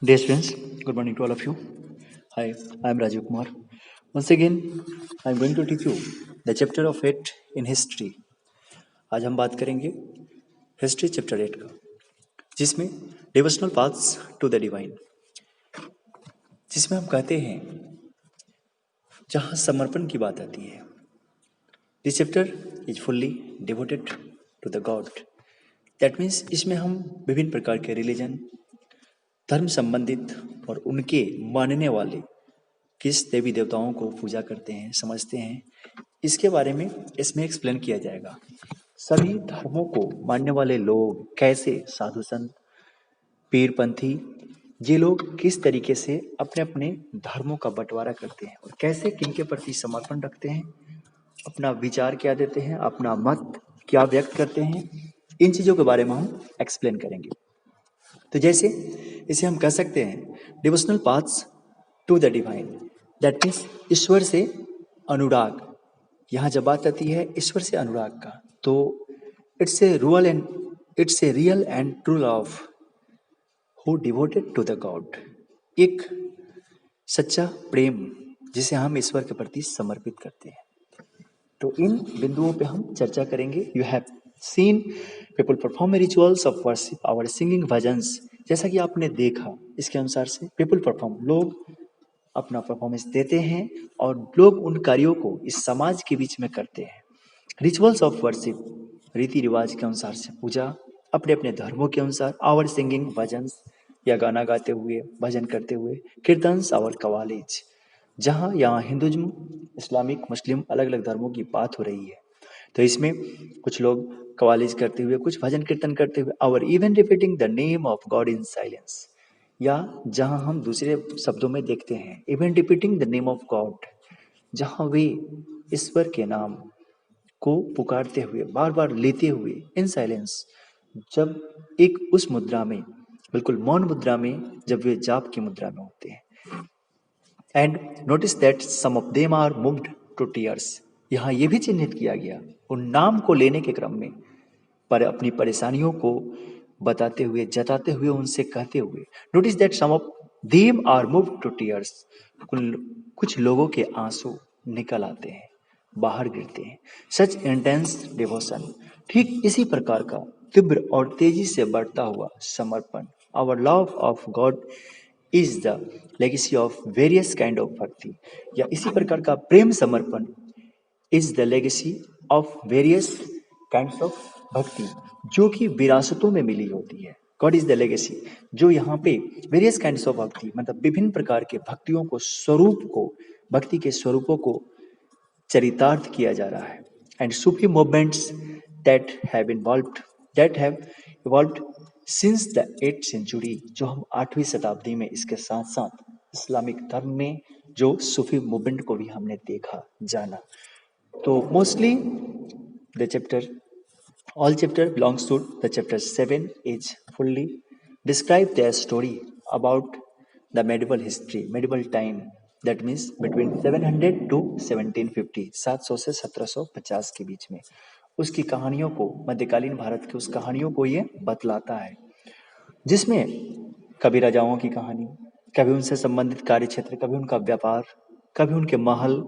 Dear students, good morning to all of you. Hi, I am Rajiv Kumar. Once again, I am going to teach you the chapter of 8 in history. आज हम बात करेंगे history chapter 8 का, जिसमें devotional paths to the divine, जिसमें हम कहते हैं जहाँ समर्पण की बात आती है। This chapter is fully devoted to the god. That means इसमें हम विभिन्न प्रकार के रिलीजन, धर्म संबंधित और उनके मानने वाले किस देवी देवताओं को पूजा करते हैं, समझते हैं, इसके बारे में इसमें एक्सप्लेन किया जाएगा। सभी धर्मों को मानने वाले लोग कैसे साधु संत, पीरपंथी, ये लोग किस तरीके से अपने अपने धर्मों का बंटवारा करते हैं और कैसे किनके प्रति समर्पण रखते हैं, अपना विचार क्या देते हैं, अपना मत क्या व्यक्त करते हैं, इन चीज़ों के बारे में हम एक्सप्लेन करेंगे। तो जैसे इसे हम कह सकते हैं devotional paths to the divine, that means ईश्वर से अनुराग। यहाँ जब बात आती है ईश्वर से अनुराग का, तो it's a real and true love who devoted to the god. एक सच्चा प्रेम जिसे हम ईश्वर के प्रति समर्पित करते हैं। तो इन बिंदुओं पे हम चर्चा करेंगे। You have seen people perform rituals of worship or singing bhajans. जैसा कि आपने देखा, इसके अनुसार से पीपल परफॉर्म, लोग अपना परफॉर्मेंस देते हैं और लोग उन कार्यों को इस समाज के बीच में करते हैं। रिचुअल्स ऑफ वर्शिप, रीति रिवाज के अनुसार से पूजा, अपने अपने धर्मों के अनुसार। आवर सिंगिंग भजन्स, या गाना गाते हुए, भजन करते हुए। कीर्तन्स, आवर कवालीज, जहाँ यहाँ हिंदुज्म, इस्लामिक, मुस्लिम अलग अलग धर्मों की बात हो रही है, तो इसमें कुछ लोग कवालीज करते हुए, कुछ भजन कीर्तन करते हुए। Or even repeating the name of god in silence, या जहाँ हम दूसरे शब्दों में देखते हैं even repeating the name of god, जहाँ वे ईश्वर के नाम को पुकारते हुए, बार बार लेते हुए, इन साइलेंस, जब एक उस मुद्रा में, बिल्कुल मौन मुद्रा में, जब वे जाप की मुद्रा में होते हैं। And notice that some of them are moved to tears. यहाँ ये भी चिन्हित किया गया उन नाम को लेने के क्रम में, पर अपनी परेशानियों को बताते हुए, जताते हुए, उनसे कहते हुए। Notice that some of them are moved to tears. कुछ लोगों के आंसू निकल आते हैं, बाहर गिरते हैं। सच इंटेंस डिवोशन, ठीक इसी प्रकार का तीव्र और तेजी से बढ़ता हुआ समर्पण। Our love of god is the legacy of various kind of bhakti, या इसी प्रकार का प्रेम समर्पण is the legacy of various kinds of bhakti, जो कि विरासतों में मिली होती है। गॉड इज द लेगेसी, जो यहाँ पे वेरियस काइंड्स ऑफ भक्ति, मतलब विभिन्न प्रकार के भक्तियों को, स्वरूप को, भक्ति के स्वरूपों को चरितार्थ किया जा रहा है। And Sufi movements that have evolved since the 8th century, जो हम 8वीं शताब्दी में, इसके साथ साथ इस्लामिक धर्म में जो सूफी मूवमेंट को भी हमने देखा, जाना। तो mostly the chapter, all chapter belongs to the chapter 7 is fully describe their story about the medieval history, medieval time, that means between 700 to 1750, 700 से 1750 के बीच में, उसकी कहानियों को, मध्यकालीन भारत की उस कहानियों को ये बतलाता है, जिसमें कभी राजाओं की कहानी, कभी उनसे संबंधित कार्य क्षेत्र, कभी उनका व्यापार, कभी उनके महल,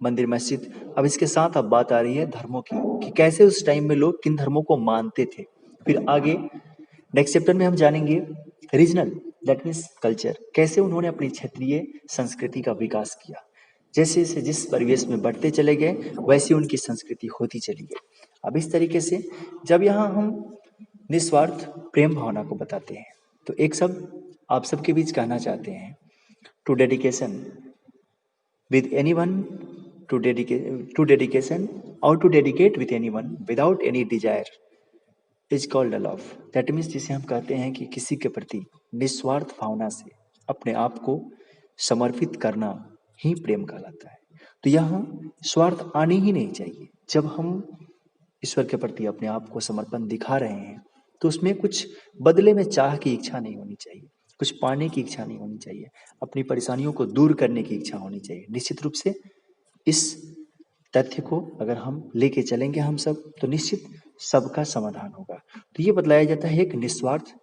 मंदिर, मस्जिद। अब इसके साथ अब बात आ रही है धर्मों की, कि कैसे उस टाइम में लोग किन धर्मों को मानते थे। फिर आगे नेक्स्ट चैप्टर में हम जानेंगे रीजनल, दैट मीन्स कल्चर, कैसे उन्होंने अपनी क्षेत्रीय संस्कृति का विकास किया। जैसे जैसे जिस परिवेश में बढ़ते चले गए, वैसी उनकी संस्कृति होती चली गई। अब इस तरीके से जब यहाँ हम निस्वार्थ प्रेम भावना को बताते हैं, तो एक शब्द आप सबके बीच कहना चाहते हैं, to dedication with anyone, to dedication or to dedicate with anyone without any desire is called a love. That means जिसे हम कहते हैं कि किसी के प्रति निस्वार्थ भावना से अपने आप को समर्पित करना ही प्रेम कहलाता है। तो यहाँ स्वार्थ आनी ही नहीं चाहिए। जब हम ईश्वर के प्रति अपने आप को समर्पण दिखा रहे हैं, तो उसमें कुछ बदले में चाह की इच्छा नहीं होनी चाहिए, कुछ पाने की इच्छा नहीं होनी चाहिए, अपनी परेशानियों को दूर करने की इच्छा होनी चाहिए। निश्चित रूप से इस तथ्य को अगर हम लेके चलेंगे हम सब, तो निश्चित सबका समाधान होगा। तो ये बतलाया जाता है एक निस्वार्थ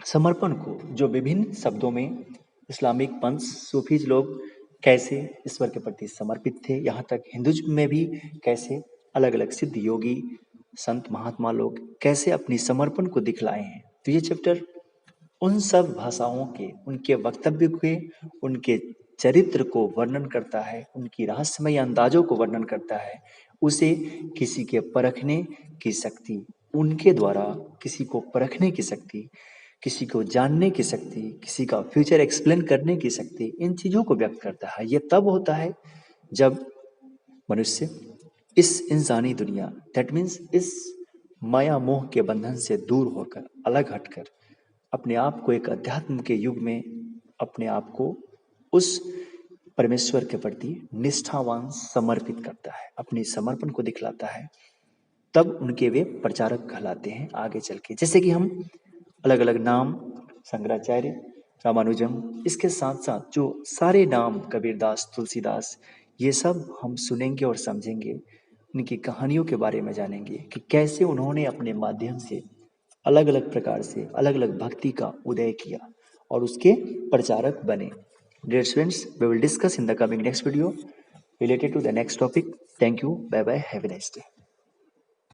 समर्पण को जो विभिन्न शब्दों में इस्लामिक पंथ सूफीज लोग कैसे ईश्वर के प्रति समर्पित थे, यहाँ तक हिंदुज्म में भी कैसे अलग अलग सिद्ध योगी संत महात्मा लोग कैसे अपनी समर्पण को दिखलाए हैं। तो ये चैप्टर उन सब भाषाओं के उनके वक्तव्य के उनके चरित्र को वर्णन करता है, उनकी रहस्यमय अंदाजों को वर्णन करता है। उसे किसी के परखने की शक्ति, उनके द्वारा किसी को परखने की शक्ति, किसी को जानने की शक्ति, किसी का फ्यूचर एक्सप्लेन करने की शक्ति, इन चीज़ों को व्यक्त करता है। ये तब होता है जब मनुष्य इस इंसानी दुनिया दैट मीन्स इस माया मोह के बंधन से दूर होकर अलग हटकर अपने आप को एक अध्यात्म के युग में अपने आप को उस परमेश्वर के प्रति निष्ठावान समर्पित करता है, अपनी समर्पण को दिखलाता है। तब उनके वे प्रचारक कहलाते हैं आगे चल के। जैसे कि हम अलग अलग नाम शंकराचार्य, रामानुजम, इसके साथ साथ जो सारे नाम कबीरदास, तुलसीदास, ये सब हम सुनेंगे और समझेंगे, उनकी कहानियों के बारे में जानेंगे कि कैसे उन्होंने अपने माध्यम से अलग अलग प्रकार से अलग अलग भक्ति का उदय किया और उसके प्रचारक बने। Dear students, we will discuss in the coming next video related to the next topic. Thank you. Bye bye. Have a nice day.